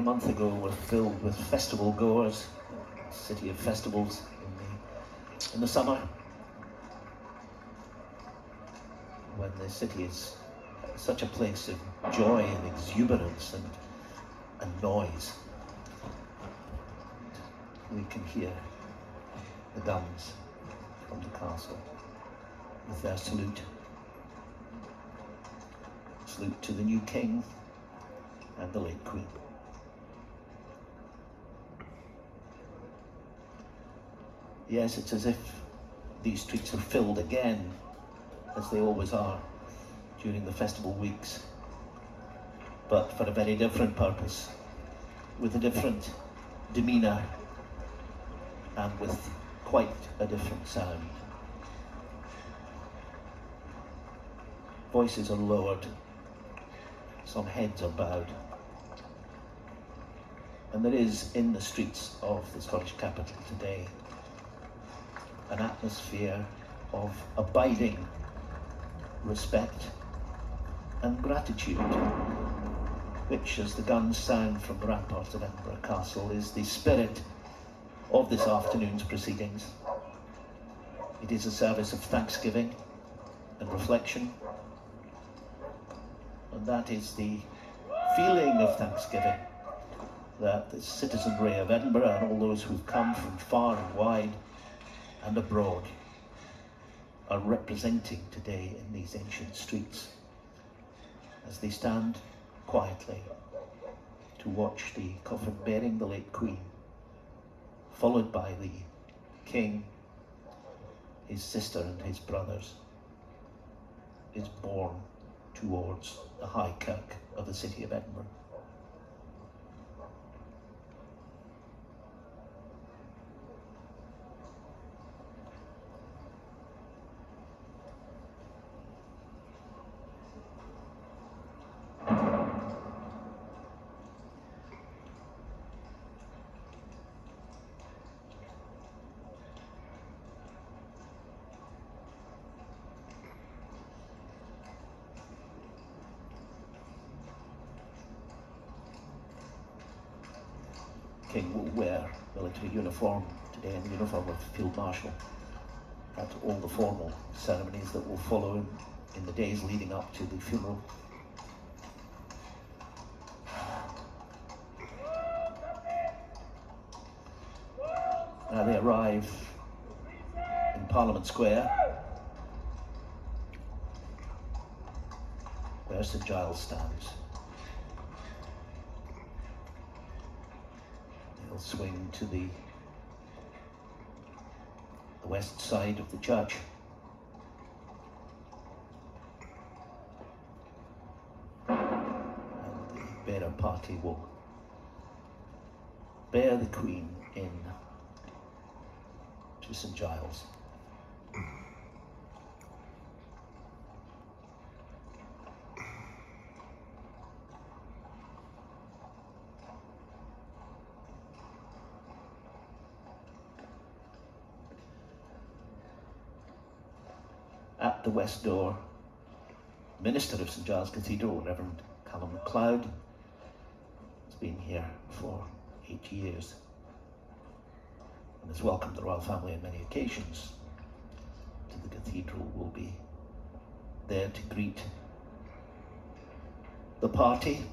month ago were filled with festival goers, city of festivals in the summer, when the city is such a place of joy and exuberance and noise. We can hear the guns from the castle with their salute. Salute to the new king and the late queen. Yes, it's as if these streets are filled again, as they always are during the festival weeks, but for a very different purpose, with a different demeanour and with quite a different sound. Voices are lowered, some heads are bowed, and there is in the streets of the Scottish capital today an atmosphere of abiding respect and gratitude, which, as the guns sound from the ramparts of Edinburgh Castle, is the spirit of this afternoon's proceedings. It is a service of thanksgiving and reflection, and that is the feeling of thanksgiving that the citizenry of Edinburgh and all those who've come from far and wide and abroad are representing today in these ancient streets, as they stand quietly to watch the coffin bearing the late Queen, followed by the King, his sister and his brothers, is borne towards the High Kirk of the city of Edinburgh. King will wear military uniform today, in the uniform of Field Marshal, at all the formal ceremonies that will follow in the days leading up to the funeral. Now they arrive in Parliament Square, where St Giles stands. They'll swing to the west side of the church. And the bearer party will bear the Queen in to St Giles. At the west door, Minister of St Giles Cathedral, Reverend Callum MacLeod, has been here for 8 years and has welcomed the royal family on many occasions to the cathedral. Will be there to greet the party,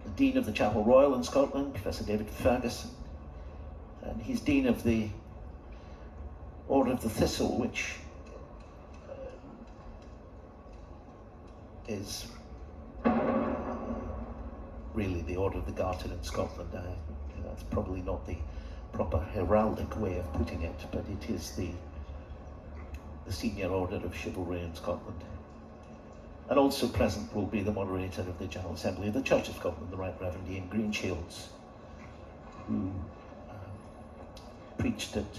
the Dean of the Chapel Royal in Scotland, Professor David Ferguson, and he's Dean of the Order of the Thistle, which is really the Order of the Garter in Scotland. That's probably not the proper heraldic way of putting it, but it is the senior order of chivalry in Scotland. And also present will be the moderator of the General Assembly of the Church of Scotland, the Right Reverend Ian Greenshields, who preached at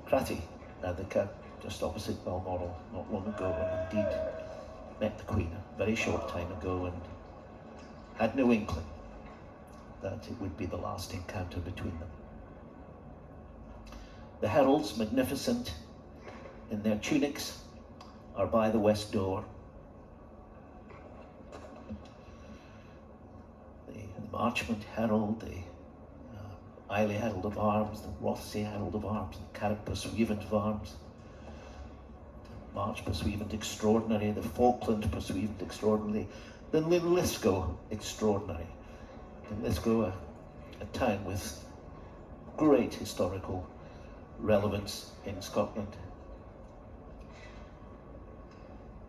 Cratty, the kirk just opposite Balmoral, not long ago, and indeed met the Queen a very short time ago and had no inkling that it would be the last encounter between them. The heralds, magnificent in their tunics, are by the west door. The the Marchmont Herald, the Islay Herald of Arms, the Rothesay Herald of Arms, the Carrick Pursuivant of Arms, the March Pursuivant Extraordinary, the Falkland Pursuivant Extraordinary, the Linlithgow Extraordinary. Linlithgow, a town with great historical relevance in Scotland.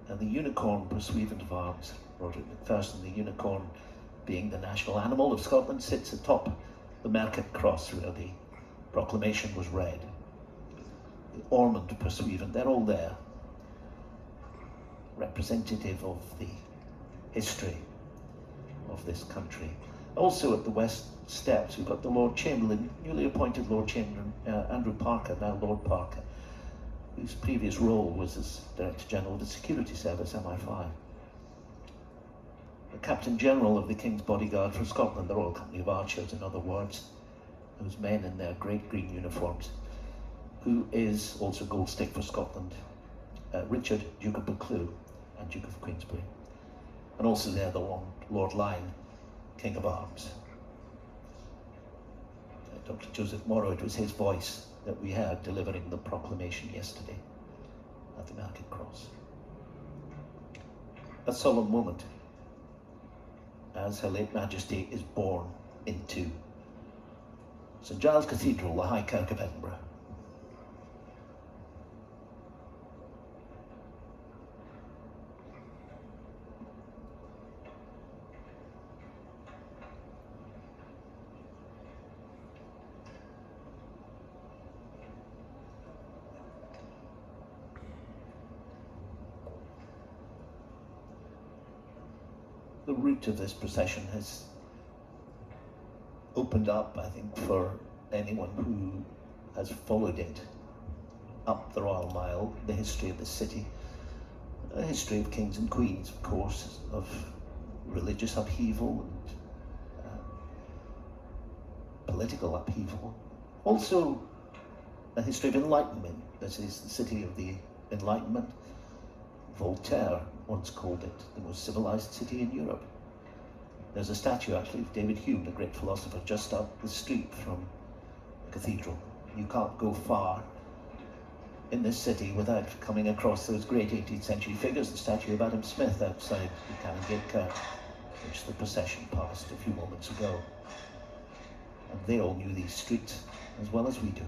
And the Unicorn Pursuivant of Arms, Roderick Macpherson, the unicorn being the national animal of Scotland, sits atop the Market Cross where the proclamation was read. The Ormond Pursuivant, they're all there, representative of the history of this country. Also at the West Steps, we've got the Lord Chamberlain, newly appointed Lord Chamberlain, Andrew Parker, now Lord Parker, whose previous role was as Director General of the Security Service, MI5. The Captain General of the King's Bodyguard for Scotland, the Royal Company of Archers, in other words, those men in their great green uniforms, who is also Gold Stick for Scotland, Richard, Duke of Buccleuch and Duke of Queensberry. And also there the Lord Lyne, King of Arms. Dr. Joseph Morrow, it was his voice that we heard delivering the proclamation yesterday at the Market Cross. A solemn moment as Her late Majesty is borne into St Giles Cathedral, the High Kirk of Edinburgh. The route of this procession has opened up, I think, for anyone who has followed it up the Royal Mile, the history of the city, a history of kings and queens, of course, of religious upheaval and political upheaval. Also, a history of enlightenment. This is the city of the Enlightenment. Voltaire once called it the most civilized city in Europe. There's a statue, actually, of David Hume, the great philosopher, just up the street from the cathedral. You can't go far in this city without coming across those great 18th century figures, the statue of Adam Smith outside the Canongate Kirk, which the procession passed a few moments ago. And they all knew these streets as well as we do.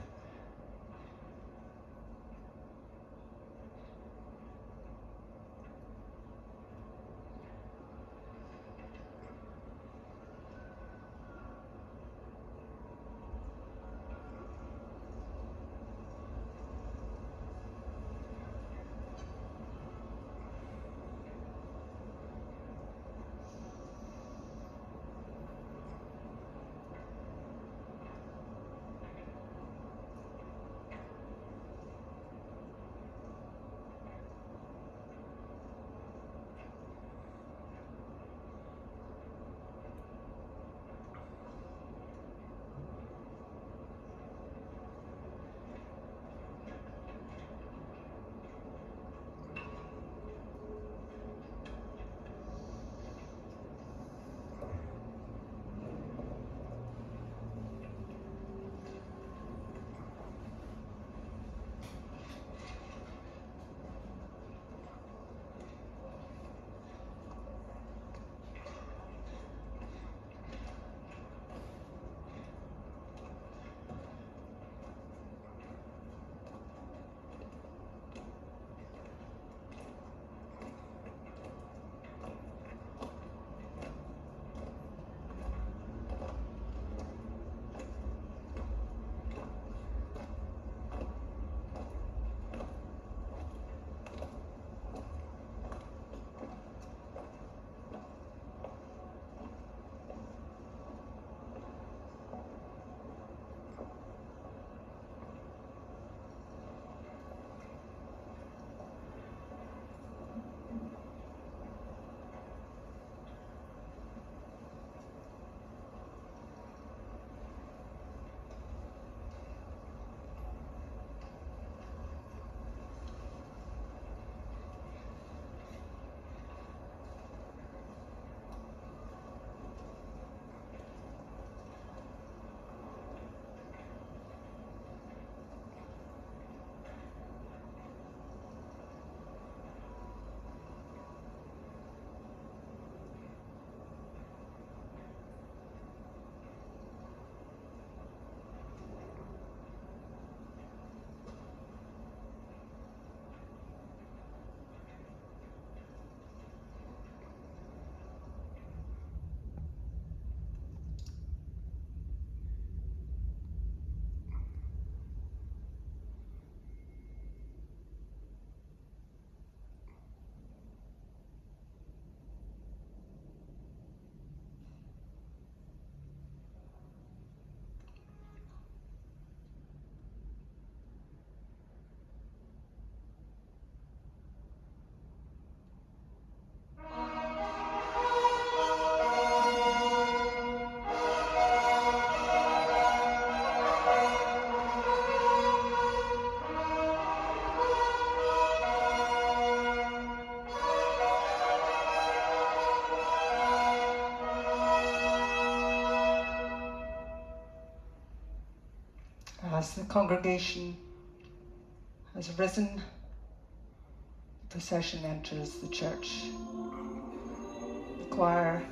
As the congregation has risen, the procession enters the church. The choir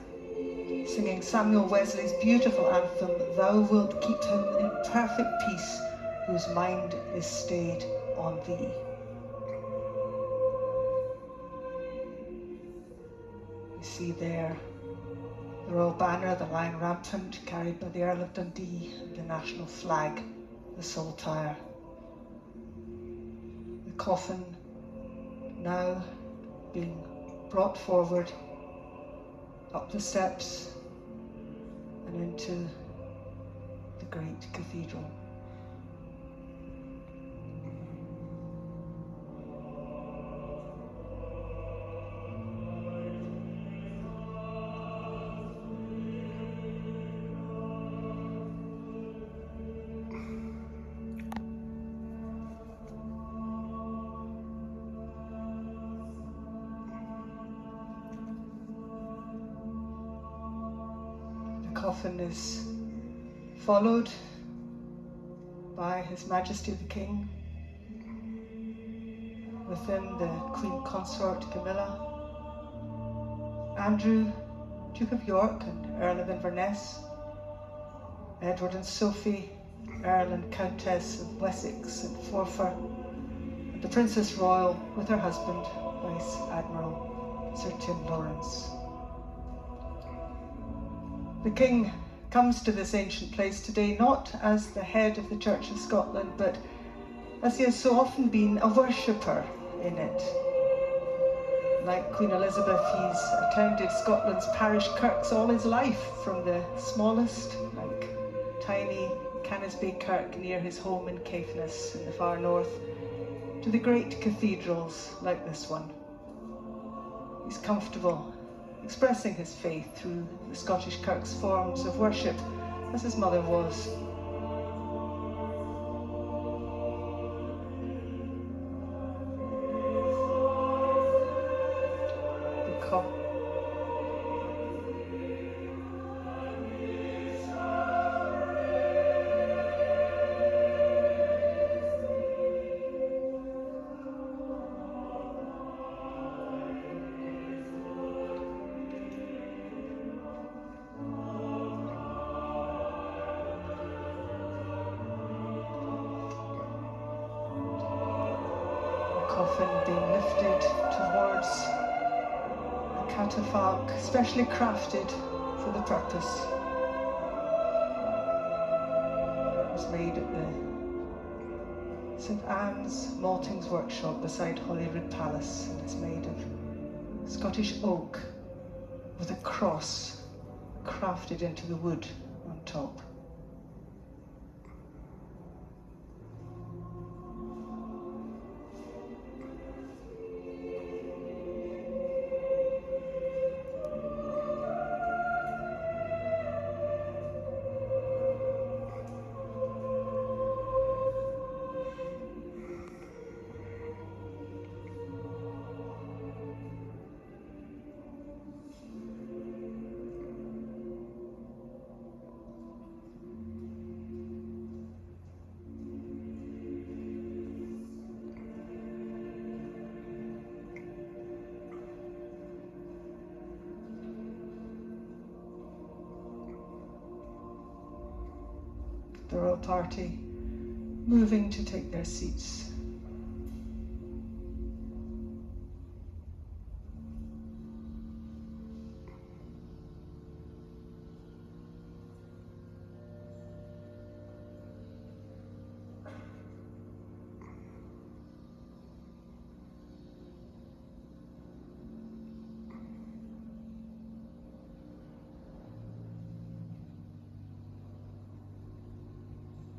singing Samuel Wesley's beautiful anthem, "Thou wilt keep him in perfect peace, whose mind is stayed on thee." You see there the royal banner, the lying rampant, carried by the Earl of Dundee, and the national flag, the saltire. The coffin now being brought forward up the steps and into the great cathedral. The coffin is followed by His Majesty the King, within the Queen Consort Camilla, Andrew, Duke of York and Earl of Inverness, Edward and Sophie, Earl and Countess of Wessex and Forfar, and the Princess Royal with her husband, Vice Admiral Sir Tim Lawrence. The King comes to this ancient place today not as the head of the Church of Scotland, but as he has so often been a worshipper in it. Like Queen Elizabeth, he's attended Scotland's parish kirks all his life, from the smallest, like tiny Canisbay Kirk near his home in Caithness in the far north, to the great cathedrals like this one. He's comfortable expressing his faith through the Scottish Kirk's forms of worship, as his mother was. Coffin being lifted towards a catafalque specially crafted for the purpose. It was made at the St Anne's Maltings workshop beside Holyrood Palace, and it's made of Scottish oak with a cross crafted into the wood on top. The royal party moving to take their seats